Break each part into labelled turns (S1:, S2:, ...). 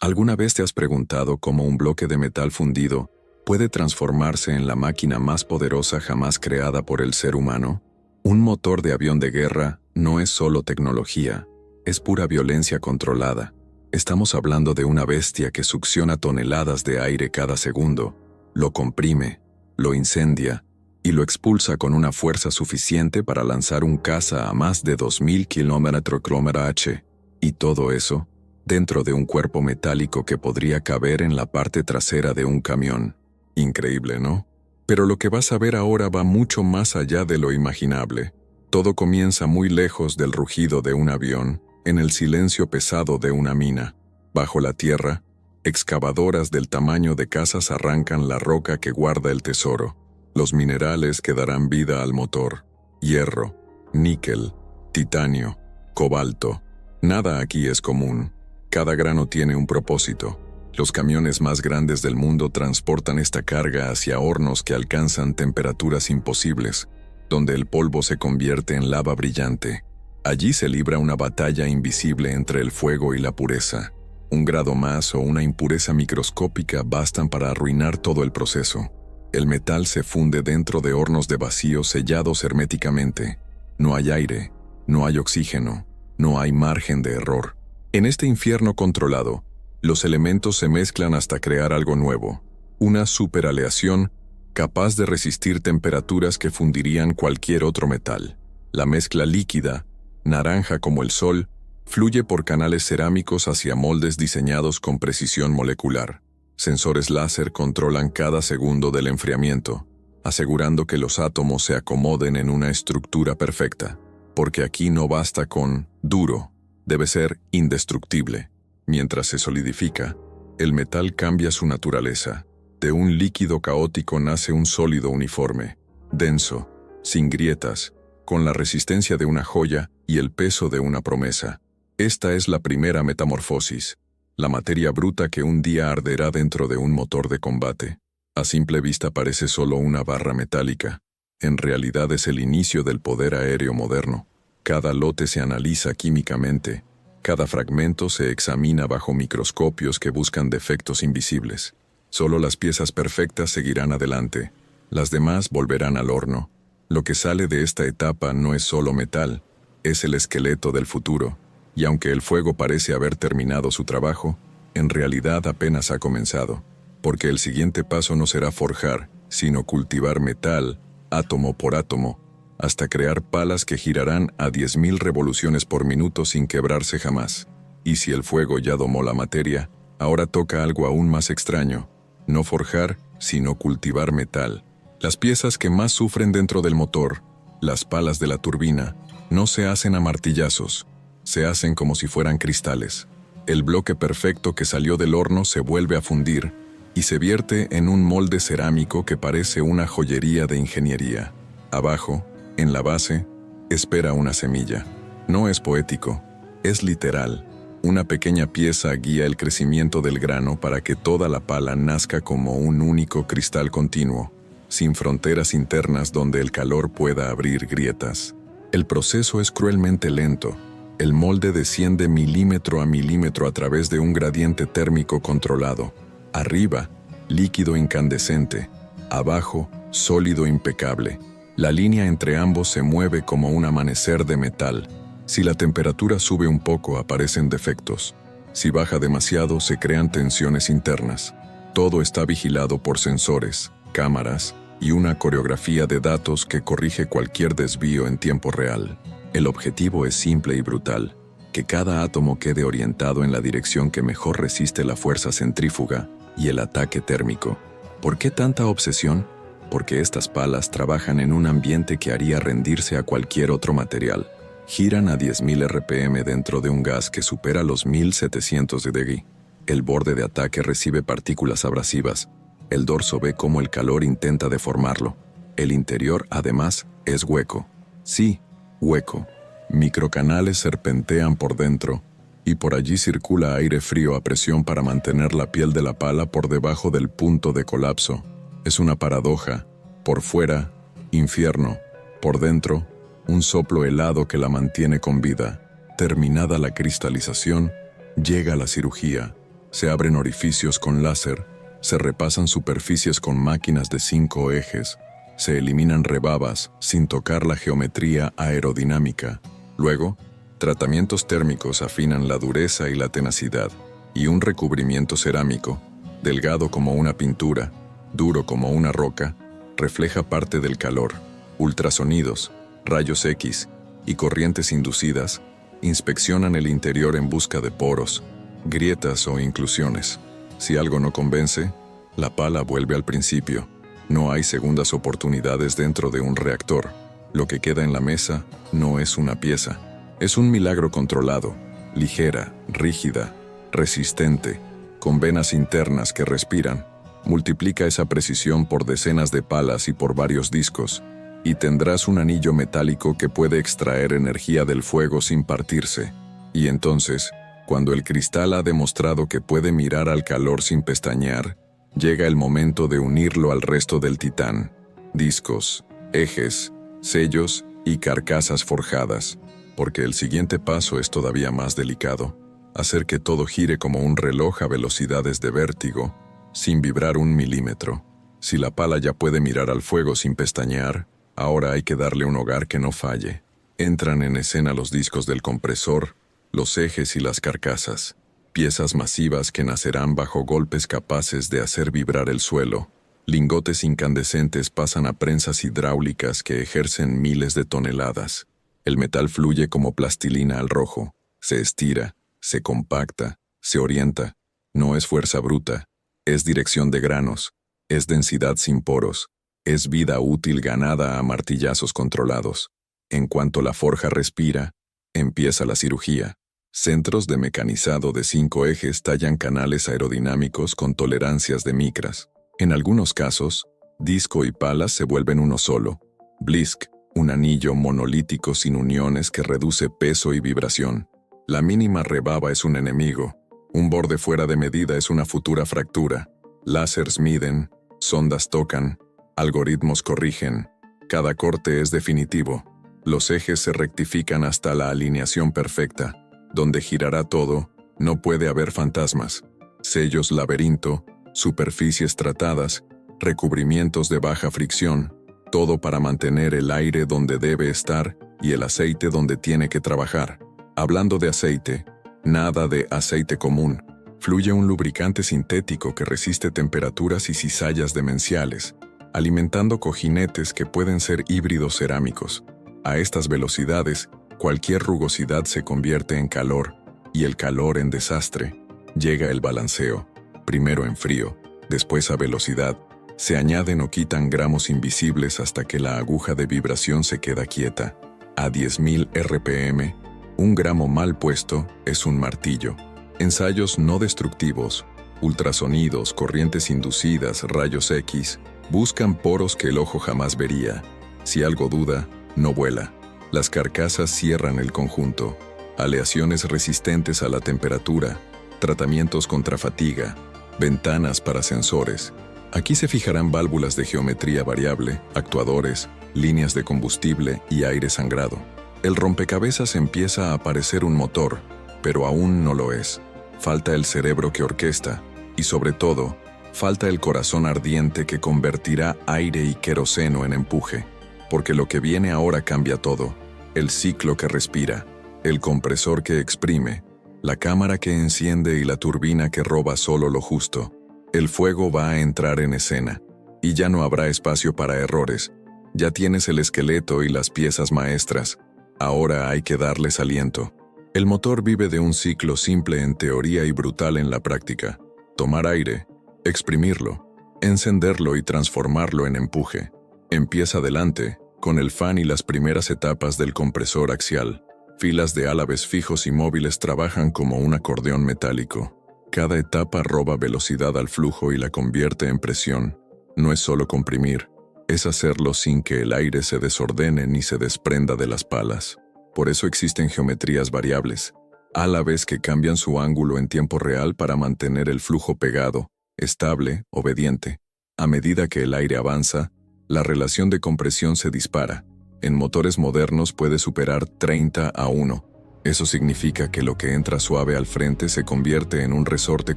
S1: ¿Alguna vez te has preguntado cómo un bloque de metal fundido puede transformarse en la máquina más poderosa jamás creada por el ser humano? Un motor de avión de guerra no es solo tecnología, es pura violencia controlada. Estamos hablando de una bestia que succiona toneladas de aire cada segundo, lo comprime, lo incendia y lo expulsa con una fuerza suficiente para lanzar un caza a más de 2000 km/h. Y todo eso dentro de un cuerpo metálico que podría caber en la parte trasera de un camión. Increíble, ¿no? Pero lo que vas a ver ahora va mucho más allá de lo imaginable. Todo comienza muy lejos del rugido de un avión, en el silencio pesado de una mina. Bajo la tierra, excavadoras del tamaño de casas arrancan la roca que guarda el tesoro, los minerales que darán vida al motor: hierro, níquel, titanio, cobalto. Nada aquí es común. Cada grano tiene un propósito. Los camiones más grandes del mundo transportan esta carga hacia hornos que alcanzan temperaturas imposibles, donde el polvo se convierte en lava brillante. Allí se libra una batalla invisible entre el fuego y la pureza. Un grado más o una impureza microscópica bastan para arruinar todo el proceso. El metal se funde dentro de hornos de vacío sellados herméticamente. No hay aire, no hay oxígeno, no hay margen de error. En este infierno controlado, los elementos se mezclan hasta crear algo nuevo, una superaleación capaz de resistir temperaturas que fundirían cualquier otro metal. La mezcla líquida, naranja como el sol, fluye por canales cerámicos hacia moldes diseñados con precisión molecular. Sensores láser controlan cada segundo del enfriamiento, asegurando que los átomos se acomoden en una estructura perfecta. Porque aquí no basta con duro, debe ser indestructible. Mientras se solidifica, el metal cambia su naturaleza. De un líquido caótico nace un sólido uniforme, denso, sin grietas, con la resistencia de una joya y el peso de una promesa. Esta es la primera metamorfosis, la materia bruta que un día arderá dentro de un motor de combate. A simple vista parece solo una barra metálica. En realidad es el inicio del poder aéreo moderno. Cada lote se analiza químicamente. Cada fragmento se examina bajo microscopios que buscan defectos invisibles. Solo las piezas perfectas seguirán adelante. Las demás volverán al horno. Lo que sale de esta etapa no es solo metal, es el esqueleto del futuro. Y aunque el fuego parece haber terminado su trabajo, en realidad apenas ha comenzado. Porque el siguiente paso no será forjar, sino cultivar metal, átomo por átomo, hasta crear palas que girarán a 10.000 revoluciones por minuto sin quebrarse jamás. Y si el fuego ya domó la materia, ahora toca algo aún más extraño: no forjar, sino cultivar metal. Las piezas que más sufren dentro del motor, las palas de la turbina, no se hacen a martillazos, se hacen como si fueran cristales. El bloque perfecto que salió del horno se vuelve a fundir y se vierte en un molde cerámico que parece una joyería de ingeniería. Abajo, en la base, espera una semilla. No es poético, es literal. Una pequeña pieza guía el crecimiento del grano para que toda la pala nazca como un único cristal continuo, sin fronteras internas donde el calor pueda abrir grietas. El proceso es cruelmente lento. El molde desciende milímetro a milímetro a través de un gradiente térmico controlado. Arriba, líquido incandescente. Abajo, sólido impecable. La línea entre ambos se mueve como un amanecer de metal. Si la temperatura sube un poco, aparecen defectos. Si baja demasiado, se crean tensiones internas. Todo está vigilado por sensores, cámaras y una coreografía de datos que corrige cualquier desvío en tiempo real. El objetivo es simple y brutal: que cada átomo quede orientado en la dirección que mejor resiste la fuerza centrífuga y el ataque térmico. ¿Por qué tanta obsesión? Porque estas palas trabajan en un ambiente que haría rendirse a cualquier otro material. Giran a 10.000 RPM dentro de un gas que supera los 1.700 de degui. El borde de ataque recibe partículas abrasivas. El dorso ve cómo el calor intenta deformarlo. El interior, además, es hueco. Sí, hueco. Microcanales serpentean por dentro, y por allí circula aire frío a presión para mantener la piel de la pala por debajo del punto de colapso. Es una paradoja. Por fuera, infierno. Por dentro, un soplo helado que la mantiene con vida. Terminada la cristalización, llega la cirugía. Se abren orificios con láser, se repasan superficies con máquinas de 5 ejes, se eliminan rebabas sin tocar la geometría aerodinámica. Luego, tratamientos térmicos afinan la dureza y la tenacidad, y un recubrimiento cerámico, delgado como una pintura, duro como una roca, refleja parte del calor. Ultrasonidos, rayos X y corrientes inducidas inspeccionan el interior en busca de poros, grietas o inclusiones. Si algo no convence, la pala vuelve al principio. No hay segundas oportunidades dentro de un reactor. Lo que queda en la mesa no es una pieza. Es un milagro controlado, ligera, rígida, resistente, con venas internas que respiran. Multiplica esa precisión por decenas de palas y por varios discos, y tendrás un anillo metálico que puede extraer energía del fuego sin partirse. Y entonces, cuando el cristal ha demostrado que puede mirar al calor sin pestañear, llega el momento de unirlo al resto del titán. Discos, ejes, sellos y carcasas forjadas, porque el siguiente paso es todavía más delicado: hacer que todo gire como un reloj a velocidades de vértigo, sin vibrar un milímetro. Si la pala ya puede mirar al fuego sin pestañear, ahora hay que darle un hogar que no falle. Entran en escena los discos del compresor, los ejes y las carcasas, piezas masivas que nacerán bajo golpes capaces de hacer vibrar el suelo. Lingotes incandescentes pasan a prensas hidráulicas que ejercen miles de toneladas. El metal fluye como plastilina al rojo, se estira, se compacta, se orienta. No es fuerza bruta, es dirección de granos, es densidad sin poros, es vida útil ganada a martillazos controlados. En cuanto la forja respira, empieza la cirugía. Centros de mecanizado de 5 ejes tallan canales aerodinámicos con tolerancias de micras. En algunos casos, disco y palas se vuelven uno solo. Blisk, un anillo monolítico sin uniones que reduce peso y vibración. La mínima rebaba es un enemigo. Un borde fuera de medida es una futura fractura. Láseres miden, sondas tocan, algoritmos corrigen. Cada corte es definitivo. Los ejes se rectifican hasta la alineación perfecta. Donde girará todo, no puede haber fantasmas. Sellos laberinto, superficies tratadas, recubrimientos de baja fricción, todo para mantener el aire donde debe estar y el aceite donde tiene que trabajar. Hablando de aceite, nada de aceite común. Fluye un lubricante sintético que resiste temperaturas y cizallas demenciales, alimentando cojinetes que pueden ser híbridos cerámicos. A estas velocidades, cualquier rugosidad se convierte en calor, y el calor en desastre. Llega el balanceo, primero en frío, después a velocidad. Se añaden o quitan gramos invisibles hasta que la aguja de vibración se queda quieta. A 10.000 RPM, un gramo mal puesto es un martillo. Ensayos no destructivos, ultrasonidos, corrientes inducidas, rayos X, buscan poros que el ojo jamás vería. Si algo duda, no vuela. Las carcasas cierran el conjunto. Aleaciones resistentes a la temperatura, tratamientos contra fatiga, ventanas para sensores. Aquí se fijarán válvulas de geometría variable, actuadores, líneas de combustible y aire sangrado. El rompecabezas empieza a parecer un motor, pero aún no lo es. Falta el cerebro que orquesta, y sobre todo, falta el corazón ardiente que convertirá aire y queroseno en empuje. Porque lo que viene ahora cambia todo. El ciclo que respira, el compresor que exprime, la cámara que enciende y la turbina que roba solo lo justo. El fuego va a entrar en escena, y ya no habrá espacio para errores. Ya tienes el esqueleto y las piezas maestras. Ahora hay que darles aliento. El motor vive de un ciclo simple en teoría y brutal en la práctica. Tomar aire, exprimirlo, encenderlo y transformarlo en empuje. Empieza adelante, con el fan y las primeras etapas del compresor axial. Filas de álabes fijos y móviles trabajan como un acordeón metálico. Cada etapa roba velocidad al flujo y la convierte en presión. No es solo comprimir, es hacerlo sin que el aire se desordene ni se desprenda de las palas. Por eso existen geometrías variables, álabes que cambian su ángulo en tiempo real para mantener el flujo pegado, estable, obediente. A medida que el aire avanza, la relación de compresión se dispara. En motores modernos puede superar 30 a 1. Eso significa que lo que entra suave al frente se convierte en un resorte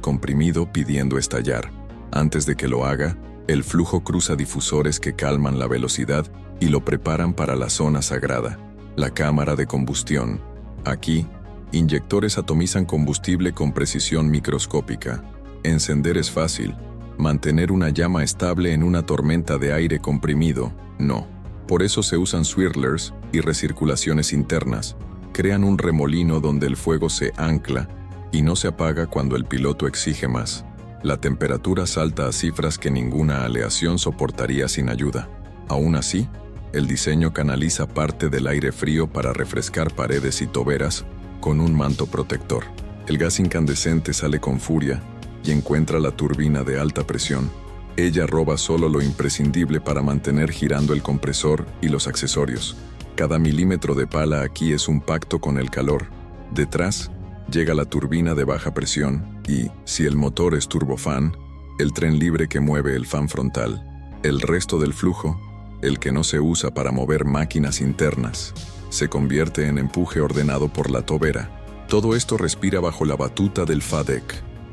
S1: comprimido pidiendo estallar. Antes de que lo haga, el flujo cruza difusores que calman la velocidad y lo preparan para la zona sagrada, la cámara de combustión. Aquí, inyectores atomizan combustible con precisión microscópica. Encender es fácil. Mantener una llama estable en una tormenta de aire comprimido, no. Por eso se usan swirlers y recirculaciones internas. Crean un remolino donde el fuego se ancla y no se apaga cuando el piloto exige más. La temperatura salta a cifras que ninguna aleación soportaría sin ayuda. Aún así, el diseño canaliza parte del aire frío para refrescar paredes y toberas con un manto protector. El gas incandescente sale con furia y encuentra la turbina de alta presión. Ella roba solo lo imprescindible para mantener girando el compresor y los accesorios. Cada milímetro de pala aquí es un pacto con el calor. Detrás, llega la turbina de baja presión y, si el motor es turbofan, el tren libre que mueve el fan frontal. El resto del flujo, el que no se usa para mover máquinas internas, se convierte en empuje ordenado por la tobera. Todo esto respira bajo la batuta del FADEC,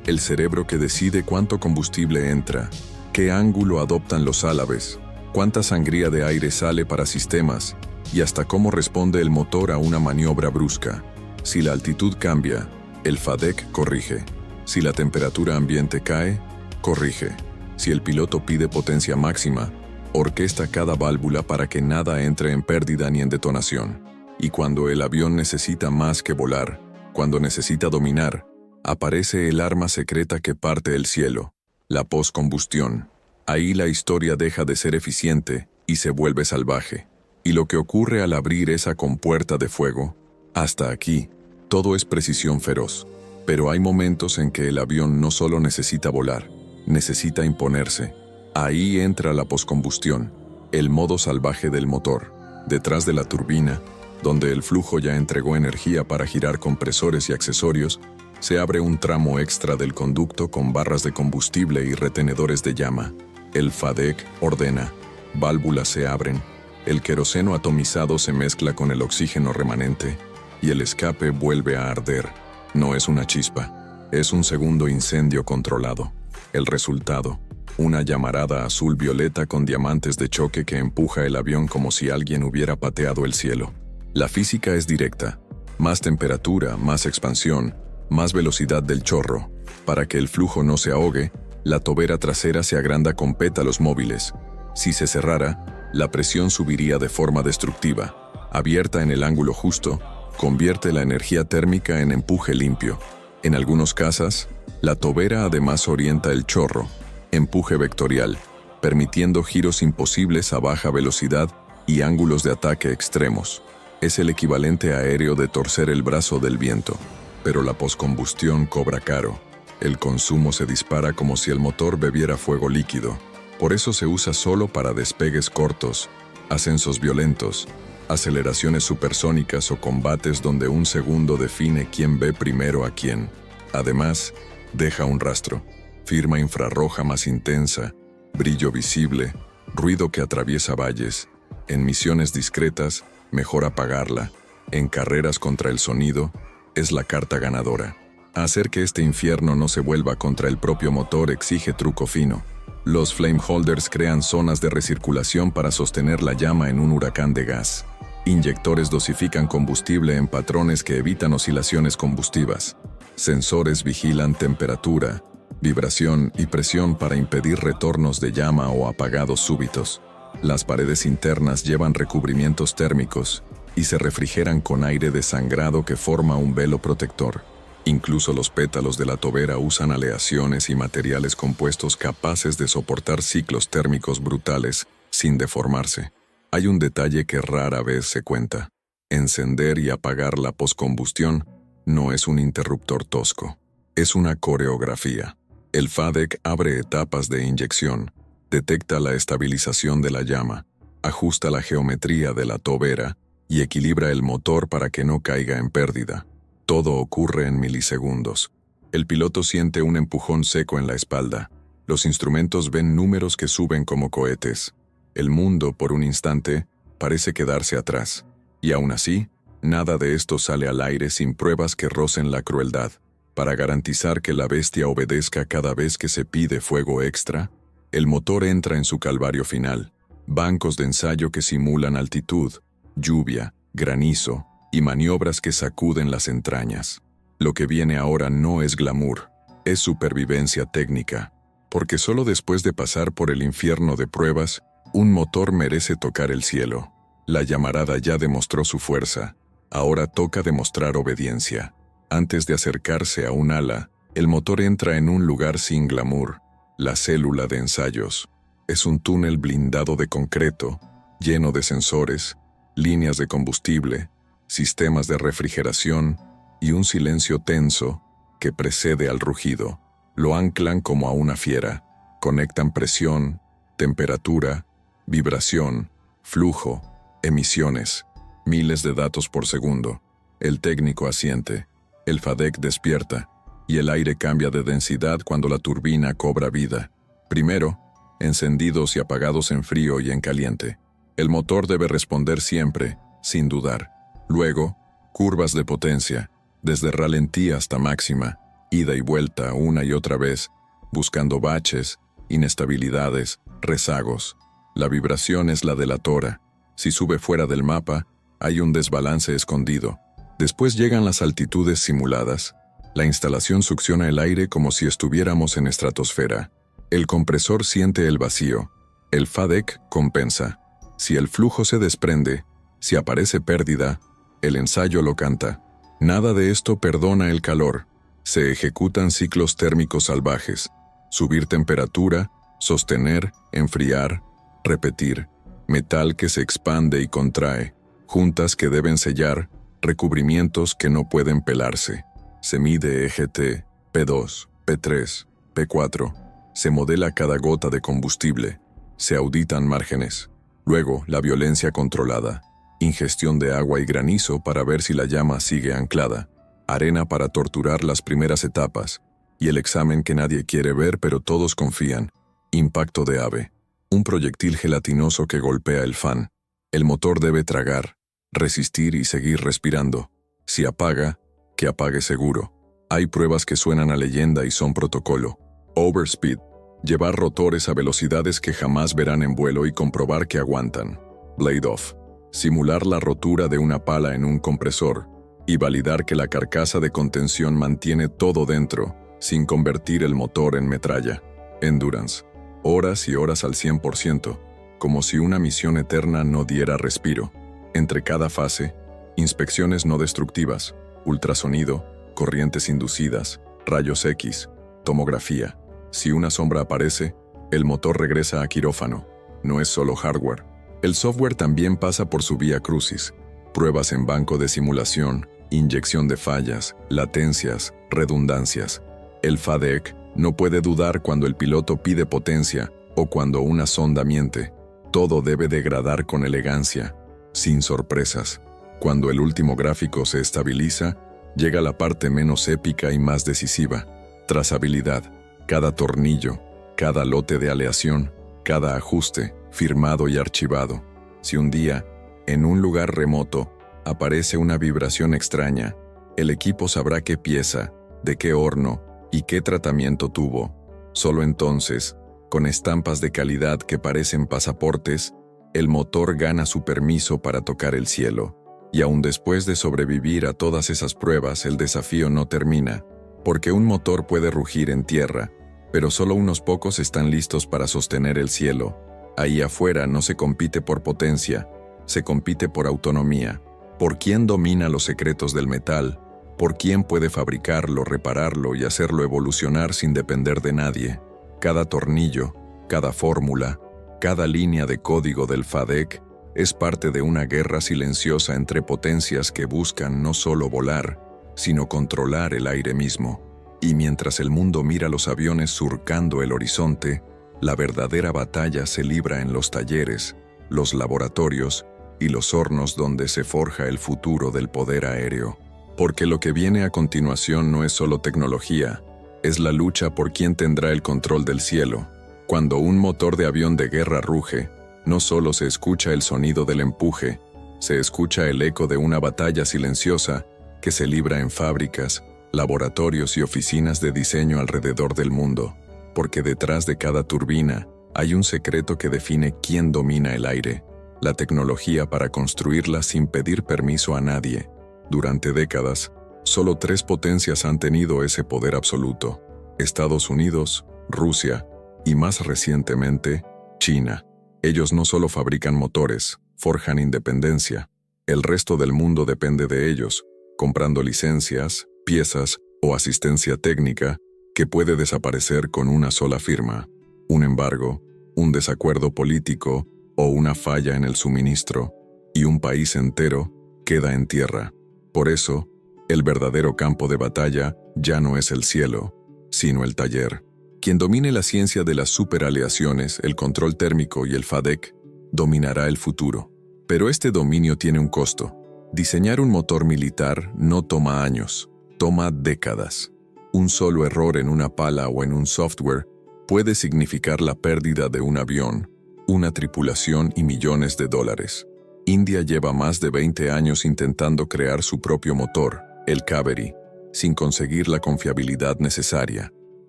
S1: el cerebro que decide cuánto combustible entra, qué ángulo adoptan los álabes, cuánta sangría de aire sale para sistemas y hasta cómo responde el motor a una maniobra brusca. Si la altitud cambia, el FADEC corrige. Si la temperatura ambiente cae, corrige. Si el piloto pide potencia máxima, orquesta cada válvula para que nada entre en pérdida ni en detonación. Y cuando el avión necesita más que volar, cuando necesita dominar, aparece el arma secreta que parte el cielo, la poscombustión. Ahí la historia deja de ser eficiente y se vuelve salvaje. Y lo que ocurre al abrir esa compuerta de fuego, hasta aquí, todo es precisión feroz. Pero hay momentos en que el avión no solo necesita volar, necesita imponerse. Ahí entra la poscombustión, el modo salvaje del motor. Detrás de la turbina, donde el flujo ya entregó energía para girar compresores y accesorios, se abre un tramo extra del conducto con barras de combustible y retenedores de llama. El FADEC ordena, válvulas se abren, el queroseno atomizado se mezcla con el oxígeno remanente y el escape vuelve a arder. No es una chispa, es un segundo incendio controlado. El resultado, una llamarada azul-violeta con diamantes de choque que empuja el avión como si alguien hubiera pateado el cielo. La física es directa. Más temperatura, más expansión, más velocidad del chorro. Para que el flujo no se ahogue, la tobera trasera se agranda con pétalos móviles. Si se cerrara, la presión subiría de forma destructiva. Abierta en el ángulo justo, convierte la energía térmica en empuje limpio. En algunos casos, la tobera además orienta el chorro, empuje vectorial, permitiendo giros imposibles a baja velocidad y ángulos de ataque extremos. Es el equivalente aéreo de torcer el brazo del viento. Pero la poscombustión cobra caro. El consumo se dispara como si el motor bebiera fuego líquido. Por eso se usa solo para despegues cortos, ascensos violentos, aceleraciones supersónicas o combates donde un segundo define quién ve primero a quién. Además, deja un rastro, firma infrarroja más intensa, brillo visible, ruido que atraviesa valles. En misiones discretas, mejor apagarla. En carreras contra el sonido, es la carta ganadora. Hacer que este infierno no se vuelva contra el propio motor exige truco fino. Los flame holders crean zonas de recirculación para sostener la llama en un huracán de gas. Inyectores dosifican combustible en patrones que evitan oscilaciones combustivas. Sensores vigilan temperatura, vibración y presión para impedir retornos de llama o apagados súbitos. Las paredes internas llevan recubrimientos térmicos y se refrigeran con aire desangrado que forma un velo protector. Incluso los pétalos de la tobera usan aleaciones y materiales compuestos capaces de soportar ciclos térmicos brutales sin deformarse. Hay un detalle que rara vez se cuenta. Encender y apagar la poscombustión no es un interruptor tosco. Es una coreografía. El FADEC abre etapas de inyección, detecta la estabilización de la llama, ajusta la geometría de la tobera y equilibra el motor para que no caiga en pérdida. Todo ocurre en milisegundos. El piloto siente un empujón seco en la espalda. Los instrumentos ven números que suben como cohetes. El mundo, por un instante, parece quedarse atrás. Y aún así, Nada de esto sale al aire sin pruebas que rocen la crueldad. Para garantizar que la bestia obedezca cada vez que se pide fuego extra, el motor entra en su calvario final. Bancos de ensayo que simulan altitud, lluvia, granizo y maniobras que sacuden las entrañas. Lo que viene ahora no es glamour, es supervivencia técnica, porque solo después de pasar por el infierno de pruebas, un motor merece tocar el cielo. La llamarada ya demostró su fuerza, ahora toca demostrar obediencia. Antes de acercarse a un ala, el motor entra en un lugar sin glamour, la célula de ensayos. Es un túnel blindado de concreto, lleno de sensores, líneas de combustible, sistemas de refrigeración y un silencio tenso que precede al rugido. Lo anclan como a una fiera, conectan presión, temperatura, vibración, flujo, emisiones, miles de datos por segundo. El técnico asiente, el FADEC despierta, y el aire cambia de densidad cuando la turbina cobra vida. Primero, encendidos y apagados en frío y en caliente. El motor debe responder siempre, sin dudar. Luego, curvas de potencia, desde ralentí hasta máxima, ida y vuelta una y otra vez, buscando baches, inestabilidades, rezagos. La vibración es la delatora. Si sube fuera del mapa, hay un desbalance escondido. Después llegan las altitudes simuladas. La instalación succiona el aire como si estuviéramos en estratosfera. El compresor siente el vacío. El FADEC compensa. Si el flujo se desprende, si aparece pérdida, el ensayo lo canta. Nada de esto perdona el calor. Se ejecutan ciclos térmicos salvajes. Subir temperatura, sostener, enfriar, repetir. Metal que se expande y contrae. Juntas que deben sellar, recubrimientos que no pueden pelarse. Se mide EGT, P2, P3, P4. Se modela cada gota de combustible. Se auditan márgenes. Luego, la violencia controlada. Ingestión de agua y granizo para ver si la llama sigue anclada. Arena para torturar las primeras etapas. Y el examen que nadie quiere ver pero todos confían. Impacto de ave. Un proyectil gelatinoso que golpea el fan. El motor debe tragar, resistir y seguir respirando. Si apaga, que apague seguro. Hay pruebas que suenan a leyenda y son protocolo. Overspeed. Llevar rotores a velocidades que jamás verán en vuelo y comprobar que aguantan. Blade off. Simular la rotura de una pala en un compresor y validar que la carcasa de contención mantiene todo dentro, sin convertir el motor en metralla. Endurance. Horas y horas al 100%, como si una misión eterna no diera respiro. Entre cada fase, inspecciones no destructivas, ultrasonido, corrientes inducidas, rayos X, tomografía. Si una sombra aparece, el motor regresa a quirófano. No es solo hardware. El software también pasa por su vía crucis. Pruebas en banco de simulación, inyección de fallas, latencias, redundancias. El FADEC no puede dudar cuando el piloto pide potencia o cuando una sonda miente. Todo debe degradar con elegancia, sin sorpresas. Cuando el último gráfico se estabiliza, llega la parte menos épica y más decisiva. Trazabilidad. Cada tornillo, cada lote de aleación, cada ajuste, firmado y archivado. Si un día, en un lugar remoto, aparece una vibración extraña, el equipo sabrá qué pieza, de qué horno y qué tratamiento tuvo. Solo entonces, con estampas de calidad que parecen pasaportes, el motor gana su permiso para tocar el cielo. Y aún después de sobrevivir a todas esas pruebas, el desafío no termina, porque un motor puede rugir en tierra, pero solo unos pocos están listos para sostener el cielo. Ahí afuera no se compite por potencia, se compite por autonomía, por quién domina los secretos del metal, por quién puede fabricarlo, repararlo y hacerlo evolucionar sin depender de nadie. Cada tornillo, cada fórmula, cada línea de código del FADEC es parte de una guerra silenciosa entre potencias que buscan no solo volar, sino controlar el aire mismo. Y mientras el mundo mira los aviones surcando el horizonte, la verdadera batalla se libra en los talleres, los laboratorios y los hornos donde se forja el futuro del poder aéreo. Porque lo que viene a continuación no es solo tecnología, es la lucha por quién tendrá el control del cielo. Cuando un motor de avión de guerra ruge, no solo se escucha el sonido del empuje, Se escucha el eco de una batalla silenciosa que se libra en fábricas, laboratorios y oficinas de diseño alrededor del mundo, porque detrás de cada turbina hay un secreto que define quién domina el aire, la tecnología para construirla sin pedir permiso a nadie. Durante décadas, solo 3 potencias han tenido ese poder absoluto: Estados Unidos, Rusia y, más recientemente, China. Ellos no solo fabrican motores, forjan independencia. El resto del mundo depende de ellos, comprando licencias, piezas o asistencia técnica que puede desaparecer con una sola firma. Un embargo, un desacuerdo político o una falla en el suministro, y un país entero queda en tierra. Por eso, el verdadero campo de batalla ya no es el cielo, sino el taller. Quien domine la ciencia de las superaleaciones, el control térmico y el FADEC, dominará el futuro. Pero este dominio tiene un costo. Diseñar un motor militar no toma años, toma décadas. Un solo error en una pala o en un software puede significar la pérdida de un avión, una tripulación y millones de dólares. India lleva más de 20 años intentando crear su propio motor, el Kaveri, sin conseguir la confiabilidad necesaria.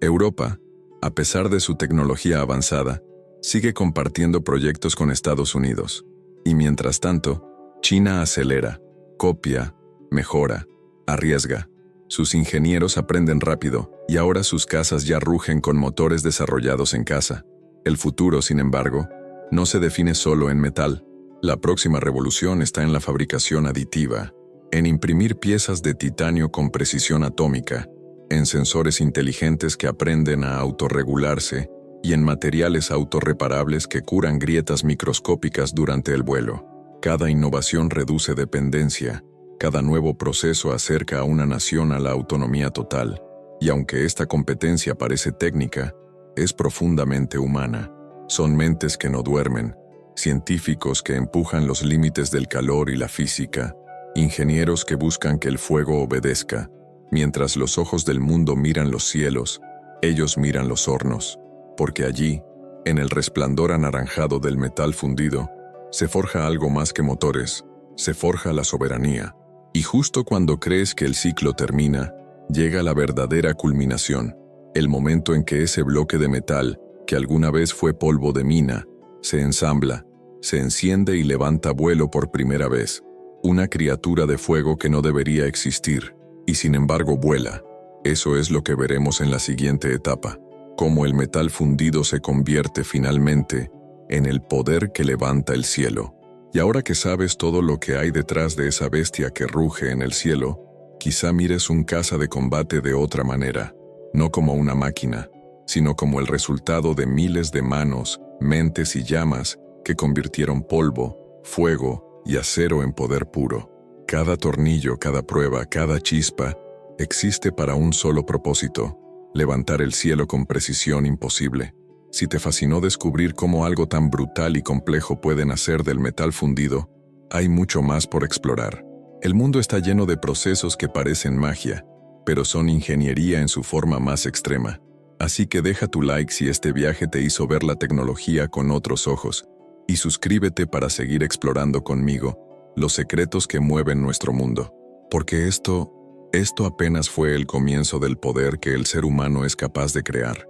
S1: Europa, a pesar de su tecnología avanzada, sigue compartiendo proyectos con Estados Unidos. Y mientras tanto, China acelera, copia, mejora, arriesga. Sus ingenieros aprenden rápido y ahora sus casas ya rugen con motores desarrollados en casa. El futuro, sin embargo, no se define solo en metal. La próxima revolución está en la fabricación aditiva, en imprimir piezas de titanio con precisión atómica, en sensores inteligentes que aprenden a autorregularse y en materiales autorreparables que curan grietas microscópicas durante el vuelo. Cada innovación reduce dependencia, cada nuevo proceso acerca a una nación a la autonomía total, y aunque esta competencia parece técnica, es profundamente humana. Son mentes que no duermen, científicos que empujan los límites del calor y la física, ingenieros que buscan que el fuego obedezca. Mientras los ojos del mundo miran los cielos, ellos miran los hornos, porque allí, en el resplandor anaranjado del metal fundido, se forja algo más que motores, se forja la soberanía. Y justo cuando crees que el ciclo termina, llega la verdadera culminación, el momento en que ese bloque de metal, que alguna vez fue polvo de mina, se ensambla, se enciende y levanta vuelo por primera vez. Una criatura de fuego que no debería existir, y sin embargo vuela. Eso es lo que veremos en la siguiente etapa, cómo el metal fundido se convierte finalmente en el poder que levanta el cielo. Y ahora que sabes todo lo que hay detrás de esa bestia que ruge en el cielo, quizá mires un caza de combate de otra manera, no como una máquina, sino como el resultado de miles de manos, mentes y llamas que convirtieron polvo, fuego y acero en poder puro. Cada tornillo, cada prueba, cada chispa existe para un solo propósito: levantar el cielo con precisión imposible. Si te fascinó descubrir cómo algo tan brutal y complejo puede nacer del metal fundido, hay mucho más por explorar. El mundo está lleno de procesos que parecen magia, pero son ingeniería en su forma más extrema. Así que deja tu like si este viaje te hizo ver la tecnología con otros ojos, y suscríbete para seguir explorando conmigo los secretos que mueven nuestro mundo. Porque esto apenas fue el comienzo del poder que el ser humano es capaz de crear.